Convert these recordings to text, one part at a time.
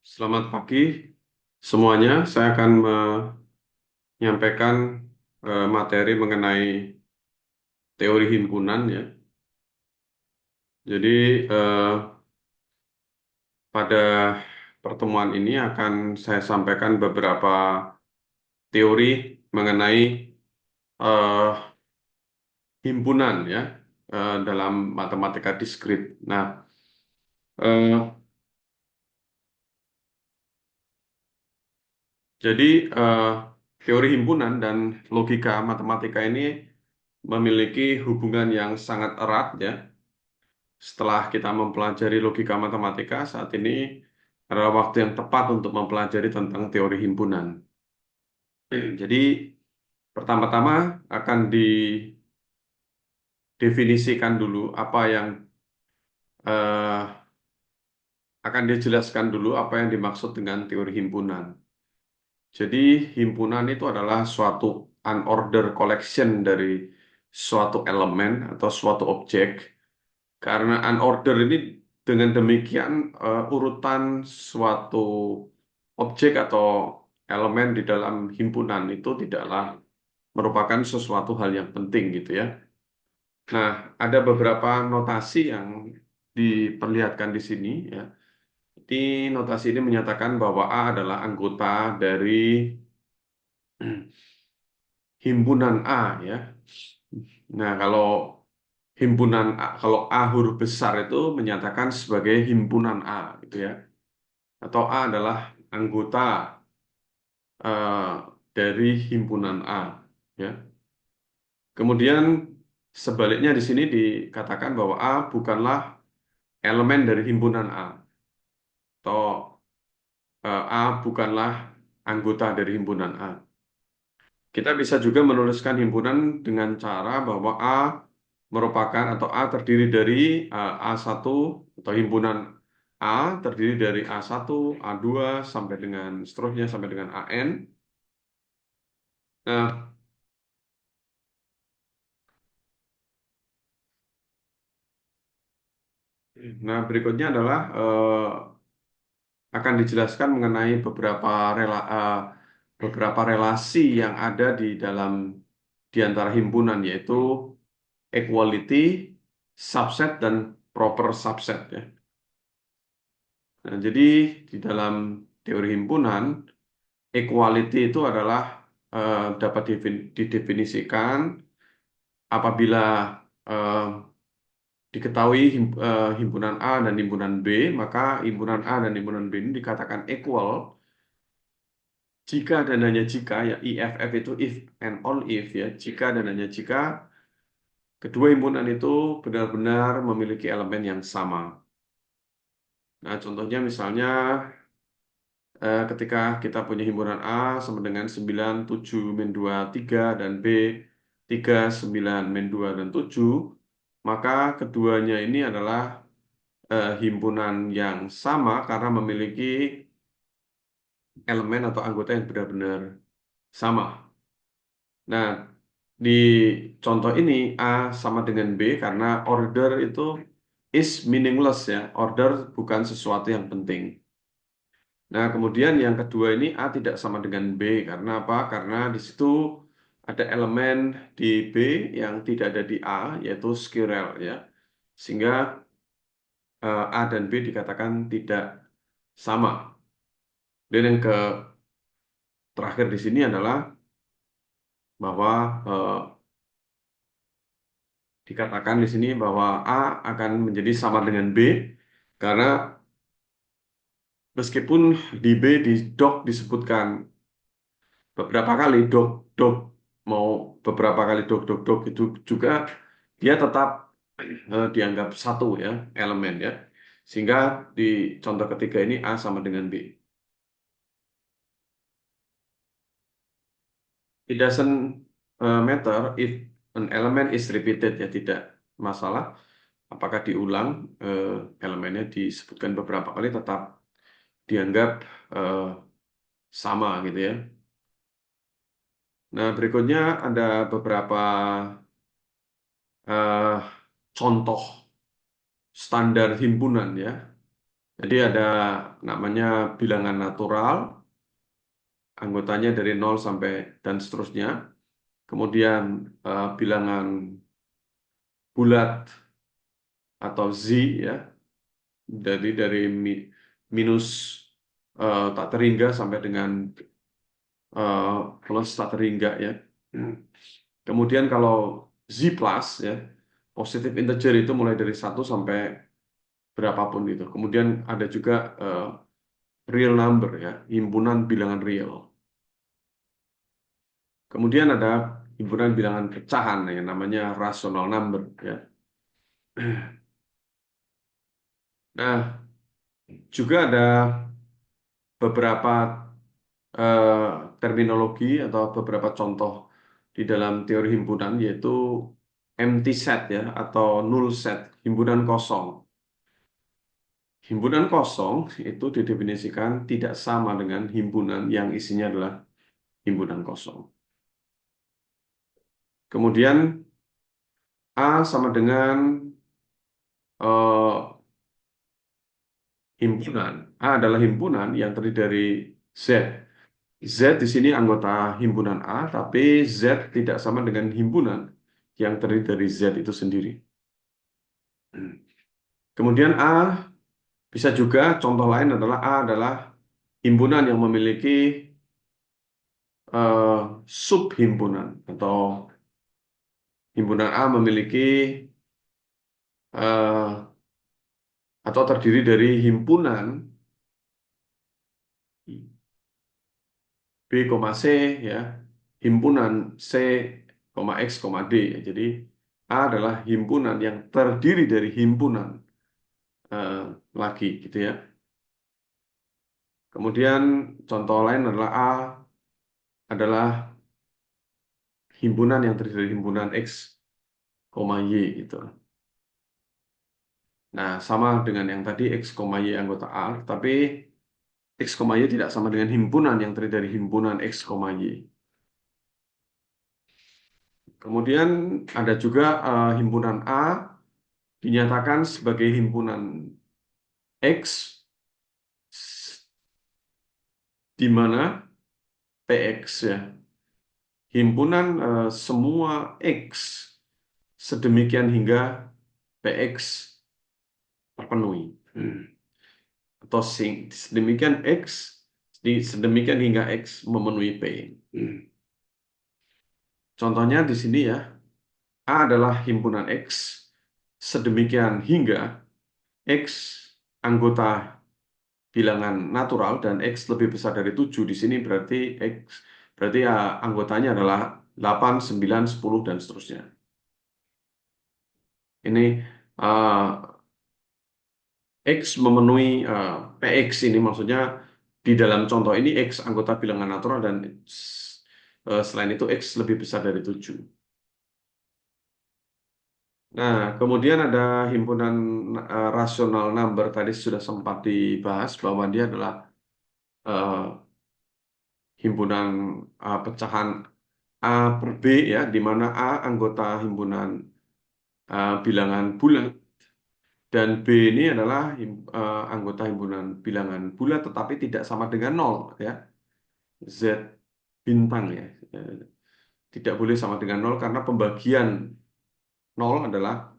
Selamat pagi semuanya. Saya akan menyampaikan materi mengenai teori himpunan ya. Jadi pada pertemuan ini akan saya sampaikan beberapa teori mengenai eh, himpunan ya dalam matematika diskrit. Nah, eh, jadi eh, teori himpunan dan logika matematika ini memiliki hubungan yang sangat erat ya. Setelah kita mempelajari logika matematika, saat ini adalah waktu yang tepat untuk mempelajari tentang teori himpunan. Jadi, pertama-tama akan didefinisikan dulu apa yang akan dijelaskan dulu apa yang dimaksud dengan teori himpunan. Jadi, himpunan itu adalah suatu unordered collection dari suatu elemen atau suatu objek. Karena unordered ini dengan demikian urutan suatu objek atau elemen di dalam himpunan itu tidaklah merupakan sesuatu hal yang penting gitu ya. Nah, ada beberapa notasi yang diperlihatkan di sini ya. Jadi notasi ini menyatakan bahwa A adalah anggota dari himpunan A ya. Nah, kalau A huruf besar itu menyatakan sebagai himpunan A gitu ya. Atau A adalah anggota eh, dari himpunan A ya. Kemudian sebaliknya di sini dikatakan bahwa A bukanlah elemen dari himpunan A atau A bukanlah anggota dari himpunan A. Kita bisa juga menuliskan himpunan dengan cara bahwa A merupakan atau A terdiri dari A1 atau himpunan A terdiri dari A1, A2 sampai dengan seterusnya sampai dengan AN. Nah, berikutnya adalah akan dijelaskan mengenai beberapa relasi yang ada di antara himpunan yaitu equality, subset dan proper subset ya. Nah, jadi di dalam teori himpunan equality itu adalah dapat didefinisikan apabila eh, diketahui himpunan A dan himpunan B, maka himpunan A dan himpunan B ini dikatakan equal jika dan hanya jika ya IFF itu if and all if ya, jika dan hanya jika kedua himpunan itu benar-benar memiliki elemen yang sama. Nah, contohnya misalnya ketika kita punya himpunan A sama dengan 9, 7, min 2, 3 dan B 3, 9, min 2 dan 7, maka keduanya ini adalah himpunan yang sama karena memiliki elemen atau anggota yang benar-benar sama. Nah, di contoh ini A sama dengan B karena order itu is meaningless ya. Order bukan sesuatu yang penting. Nah, kemudian yang kedua ini A tidak sama dengan B karena apa? Karena di situ ada elemen di B yang tidak ada di A yaitu squirrel ya. Sehingga A dan B dikatakan tidak sama. Dan yang terakhir di sini adalah bahwa dikatakan di sini bahwa A akan menjadi sama dengan B karena meskipun di B di doc disebutkan beberapa kali doc doc mau beberapa kali doc doc doc itu juga dia tetap dianggap satu ya elemen ya sehingga di contoh ketiga ini A sama dengan B. It doesn't matter if an element is repeated ya tidak masalah apakah diulang elemennya disebutkan beberapa kali tetap dianggap eh, sama gitu ya. Nah, berikutnya ada beberapa eh, contoh standar himpunan ya. Jadi ada namanya bilangan natural, anggotanya dari nol sampai dan seterusnya. Kemudian bilangan bulat atau Z ya, dari minus tak terhingga sampai dengan eh, plus tak terhingga ya. Kemudian kalau Z plus ya, positif integer itu mulai dari satu sampai berapapun itu. Kemudian ada juga real number ya, himpunan bilangan real. Kemudian ada himpunan bilangan pecahan yang namanya rational number ya. Nah, juga ada beberapa terminologi atau beberapa contoh di dalam teori himpunan yaitu empty set ya atau null set, himpunan kosong. Himpunan kosong itu didefinisikan tidak sama dengan himpunan yang isinya adalah himpunan kosong. Kemudian A sama dengan eh, himpunan. A adalah himpunan yang terdiri dari Z. Z di sini anggota himpunan A, tapi Z tidak sama dengan himpunan yang terdiri dari Z itu sendiri. Kemudian A bisa juga contoh lain adalah A adalah himpunan yang memiliki subhimpunan atau himpunan A memiliki eh, atau terdiri dari himpunan B, C ya, himpunan C, X, D ya. Jadi A adalah himpunan yang terdiri dari himpunan eh, lagi gitu ya. Kemudian contoh lain adalah A adalah himpunan yang terdiri dari himpunan X, Y gitu. Nah, sama dengan yang tadi X, Y anggota A, tapi X, Y tidak sama dengan himpunan yang terdiri dari himpunan X, Y. Kemudian ada juga himpunan A dinyatakan sebagai himpunan X di mana PX ya. Himpunan semua X sedemikian hingga PX terpenuhi. Atau sedemikian X sedemikian hingga X memenuhi P. Contohnya di sini ya, A adalah himpunan X sedemikian hingga X anggota bilangan natural dan X lebih besar dari 7 di sini berarti ya anggotanya adalah 8, 9, 10 dan seterusnya. Ini uh, X memenuhi PX ini maksudnya di dalam contoh ini X anggota bilangan natural dan selain itu X lebih besar dari 7. Nah, kemudian ada himpunan rational number tadi sudah sempat dibahas bahwa dia adalah eh, himpunan pecahan A per B ya, di mana A anggota himpunan bilangan bulat dan B ini adalah anggota himpunan bilangan bulat tetapi tidak sama dengan nol ya, Z bintang ya. Eh, Tidak boleh sama dengan nol karena pembagian nol adalah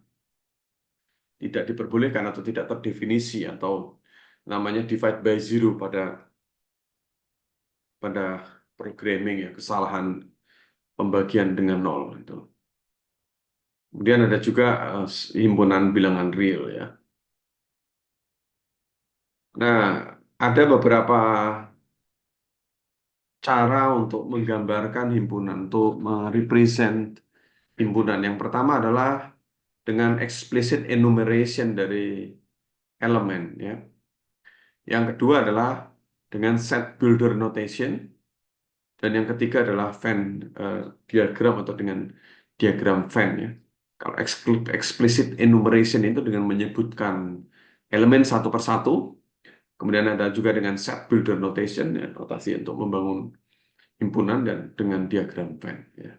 tidak diperbolehkan atau tidak terdefinisi atau namanya divide by zero pada pada programming ya, kesalahan pembagian dengan nol itu. Kemudian ada juga himpunan bilangan real ya. Nah, ada beberapa cara untuk menggambarkan himpunan, untuk merepresent himpunan. Yang pertama adalah dengan explicit enumeration dari elemen ya. Yang kedua adalah dengan set builder notation dan yang ketiga adalah Venn diagram atau dengan diagram Venn ya. Kalau explicit enumeration itu dengan menyebutkan elemen satu persatu. Kemudian ada juga dengan set builder notation, ya, notasi untuk membangun himpunan dan dengan diagram Venn. Ya.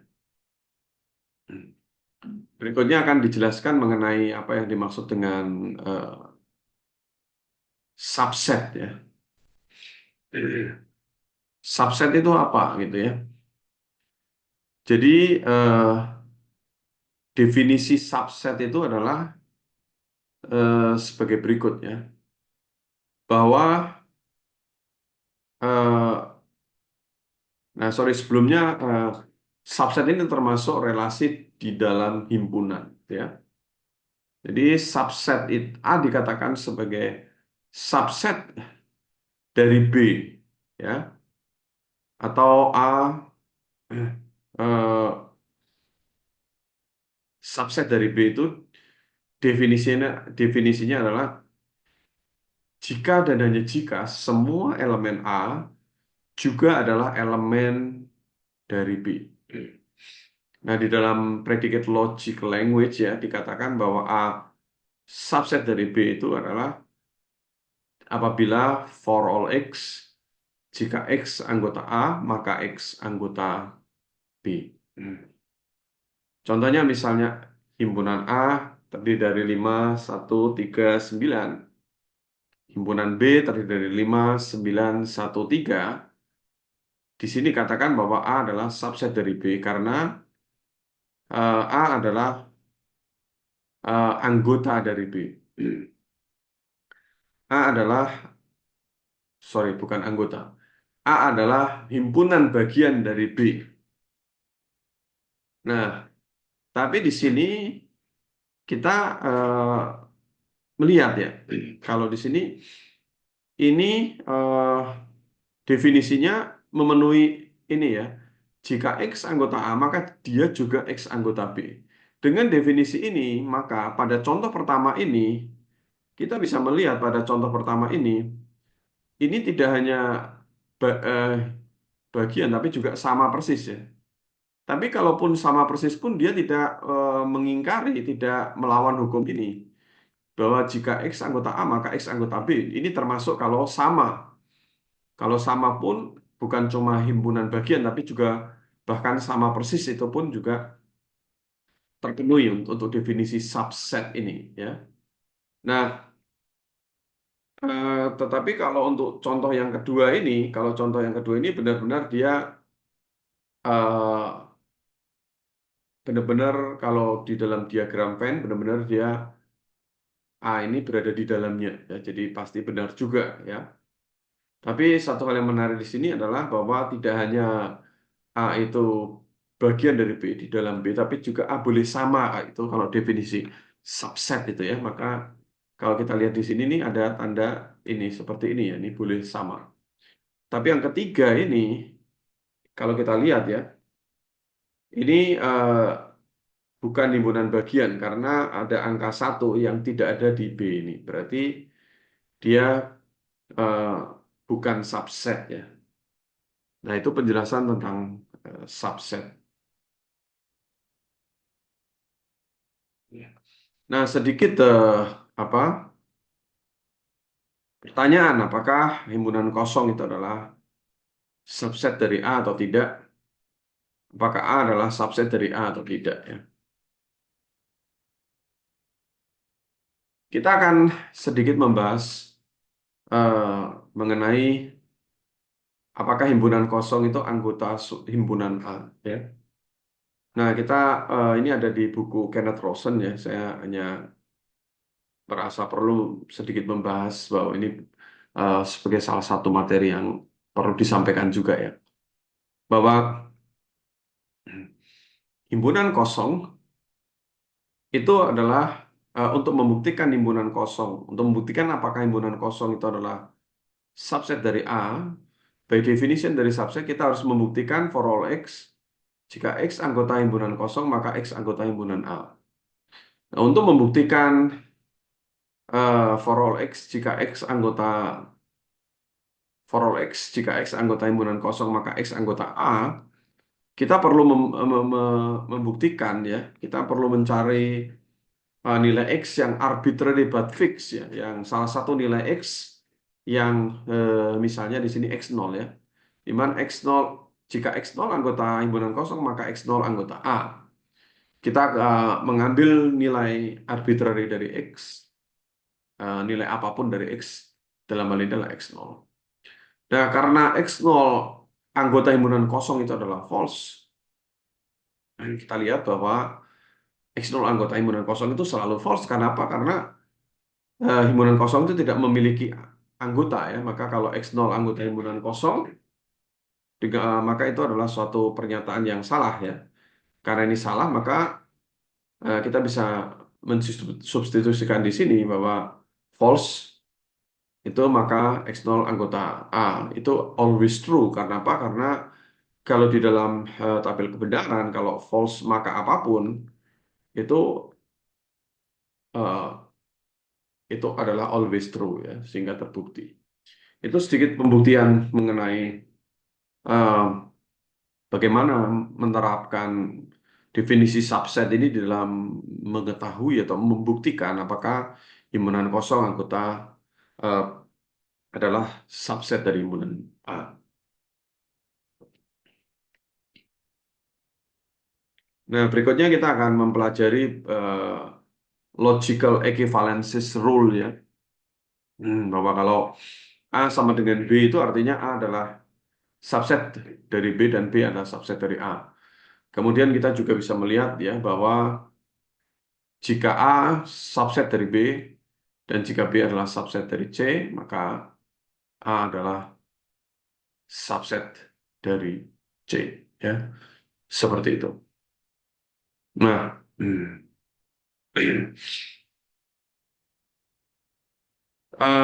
Berikutnya akan dijelaskan mengenai apa yang dimaksud dengan subset ya. Subset itu apa gitu ya? Jadi definisi subset itu adalah sebagai berikut ya, bahwa eh, nah sorry sebelumnya subset ini termasuk relasi di dalam himpunan ya. Jadi subset A dikatakan sebagai subset dari B ya, atau A eh, subset dari B itu definisinya adalah jika dan hanya jika semua elemen A juga adalah elemen dari B. Nah, di dalam predicate logic language ya dikatakan bahwa A subset dari B itu adalah apabila for all X, jika X anggota A, maka X anggota B. Contohnya misalnya himpunan A terdiri dari 5, 1, 3, 9. Himpunan B terdiri dari 5, 9, 1, 3. Di sini katakan bahwa A adalah subset dari B karena A adalah anggota dari B. A adalah, sorry, bukan anggota. A adalah himpunan bagian dari B. Nah, tapi di sini kita melihat ya, kalau di sini ini definisinya memenuhi ini ya. Jika X anggota A, maka dia juga X anggota B. Dengan definisi ini, maka pada contoh pertama ini, kita bisa melihat pada contoh pertama ini tidak hanya ba- eh, bagian, tapi juga sama persis ya. Tapi kalaupun sama persis pun dia tidak mengingkari, tidak melawan hukum ini. Bahwa jika X anggota A, maka X anggota B. Ini termasuk kalau sama. Kalau sama pun bukan cuma himpunan bagian, tapi juga bahkan sama persis itu pun juga terpenuhi untuk definisi subset ini ya. Nah, tetapi kalau untuk contoh yang kedua ini, kalau contoh yang kedua ini benar-benar dia eh, benar-benar kalau di dalam diagram Venn benar-benar dia A ini berada di dalamnya ya. Jadi pasti benar juga ya. Tapi satu hal yang menarik di sini adalah bahwa tidak hanya A itu bagian dari B di dalam B, tapi juga A boleh sama itu kalau definisi subset itu ya. Maka kalau kita lihat di sini nih ada tanda ini seperti ini ya, ini boleh sama. Tapi yang ketiga ini, kalau kita lihat ya, ini bukan himpunan bagian karena ada angka 1 yang tidak ada di B ini. Berarti dia eh, bukan subset ya. Nah, itu penjelasan tentang subset. Nah, sedikit apa pertanyaan, apakah himpunan kosong itu adalah subset dari A atau tidak? Apakah A adalah subset dari A atau tidak ya? Kita akan sedikit membahas mengenai apakah himpunan kosong itu anggota himpunan A ya. Nah, kita ini ada di buku Kenneth Rosen ya. Saya hanya merasa perlu sedikit membahas bahwa ini sebagai salah satu materi yang perlu disampaikan juga ya. Bahwa himpunan kosong itu adalah untuk membuktikan himpunan kosong, untuk membuktikan apakah himpunan kosong itu adalah subset dari A, by definition dari subset kita harus membuktikan for all X, jika X anggota himpunan kosong maka X anggota himpunan A. Nah, untuk membuktikan for all X jika X anggota for all X jika X anggota himpunan kosong maka X anggota A, kita perlu membuktikan ya, kita perlu mencari nilai X yang arbitrary but fix ya, yang salah satu nilai X yang misalnya di sini X0 ya. Di mana X0 jika X0 anggota himpunan kosong maka X0 anggota A. Kita mengambil nilai arbitrary dari X, nilai apapun dari X Dalam hal ini adalah X0. Nah, karena X0 anggota himpunan kosong itu adalah false, kita lihat bahwa X0 anggota himpunan kosong itu selalu false. Karena apa? Karena himpunan kosong itu tidak memiliki anggota ya. Maka kalau X0 anggota himpunan kosong, maka itu adalah suatu pernyataan yang salah ya. Karena ini salah, maka kita bisa mensubstitusikan di sini bahwa false itu maka X0 anggota A itu always true. Karena apa? Karena kalau di dalam tabel kebenaran, kalau false maka apapun itu eh, itu adalah always true ya, sehingga terbukti. Itu sedikit pembuktian mengenai eh, bagaimana menerapkan definisi subset ini di dalam mengetahui atau membuktikan apakah himpunan kosong anggota eh, adalah subset dari himpunan A. Nah, berikutnya kita akan mempelajari logical equivalences rule ya. Bahwa kalau A sama dengan B itu artinya A adalah subset dari B dan B adalah subset dari A. Kemudian kita juga bisa melihat ya bahwa jika A subset dari B dan jika B adalah subset dari C, maka A adalah subset dari C ya. Seperti itu. Nah,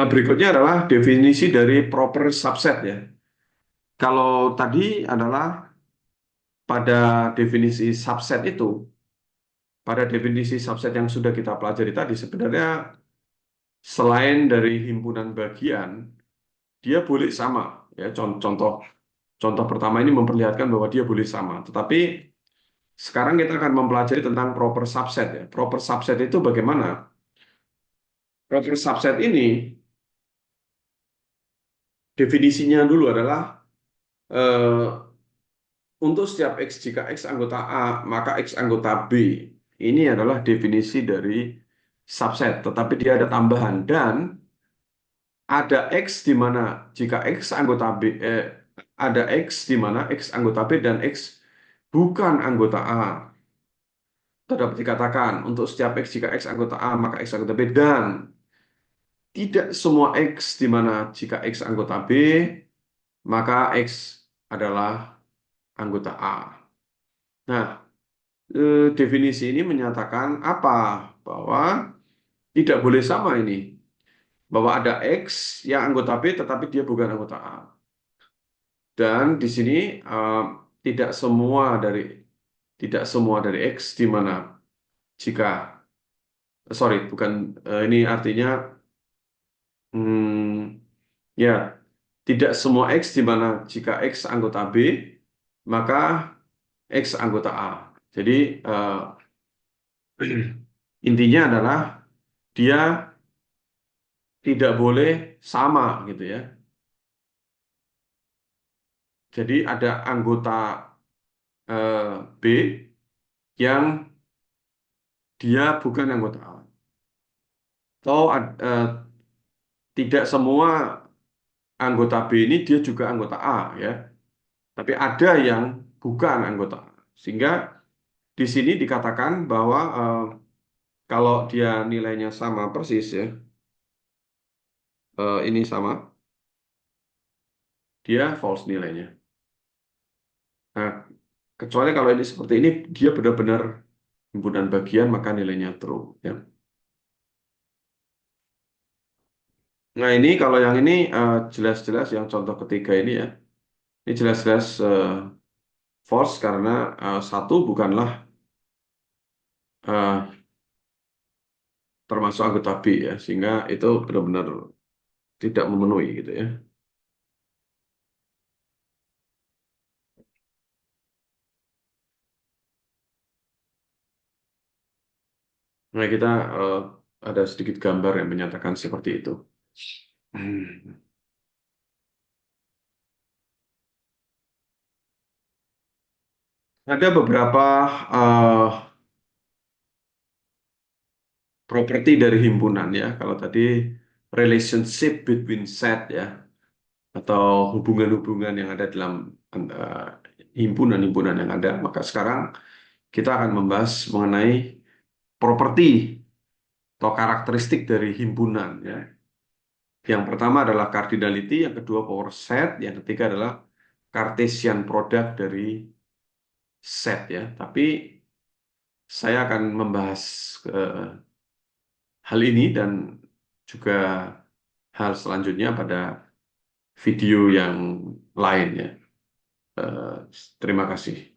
berikutnya adalah definisi dari proper subset ya. Kalau tadi adalah pada definisi subset itu, pada definisi subset yang sudah kita pelajari tadi, sebenarnya selain dari himpunan bagian, dia boleh sama. Ya, contoh contoh pertama ini memperlihatkan bahwa dia boleh sama. Tetapi sekarang kita akan mempelajari tentang proper subset ya. Proper subset itu bagaimana? Proper subset ini definisinya dulu adalah eh, untuk setiap X, jika X anggota A, maka X anggota B. Ini adalah definisi dari subset, tetapi dia ada tambahan. Dan ada X di mana jika X anggota B, ada X di mana X anggota B dan X bukan anggota A. Dapat dikatakan untuk setiap X jika X anggota A, maka X anggota B. Dan tidak semua X di mana jika X anggota B, maka X adalah anggota A. Nah, definisi ini menyatakan apa? Bahwa tidak boleh sama ini. Bahwa ada X yang anggota B tetapi dia bukan anggota A. Dan di sini tidak semua dari X di mana jika sorry bukan ini artinya ya tidak semua X di mana jika X anggota B maka X anggota A. Jadi intinya adalah dia tidak boleh sama gitu ya. Jadi ada anggota B yang dia bukan anggota A. Atau tidak semua anggota B ini dia juga anggota A ya. Tapi ada yang bukan anggota A. Sehingga di sini dikatakan bahwa kalau dia nilainya sama persis ya, ini sama, dia false nilainya. Nah, kecuali kalau ini seperti ini, dia benar-benar himpunan bagian maka nilainya true ya. Nah ini kalau yang ini jelas-jelas yang contoh ketiga ini ya, ini jelas-jelas false karena satu bukanlah eh, termasuk anggota B ya, sehingga itu benar-benar tidak memenuhi gitu ya. Nah kita eh, ada sedikit gambar yang menyatakan seperti itu. Hmm. Ada beberapa eh, properti dari himpunan ya. Kalau tadi relationship between set ya, atau hubungan-hubungan yang ada dalam himpunan-himpunan yang ada. Maka sekarang kita akan membahas mengenai properti atau karakteristik dari himpunan ya. Yang pertama adalah cardinality, yang kedua power set, yang ketiga adalah Cartesian product dari set ya. Tapi saya akan membahas hal ini dan juga hal selanjutnya pada video yang lain ya. Eh, Terima kasih.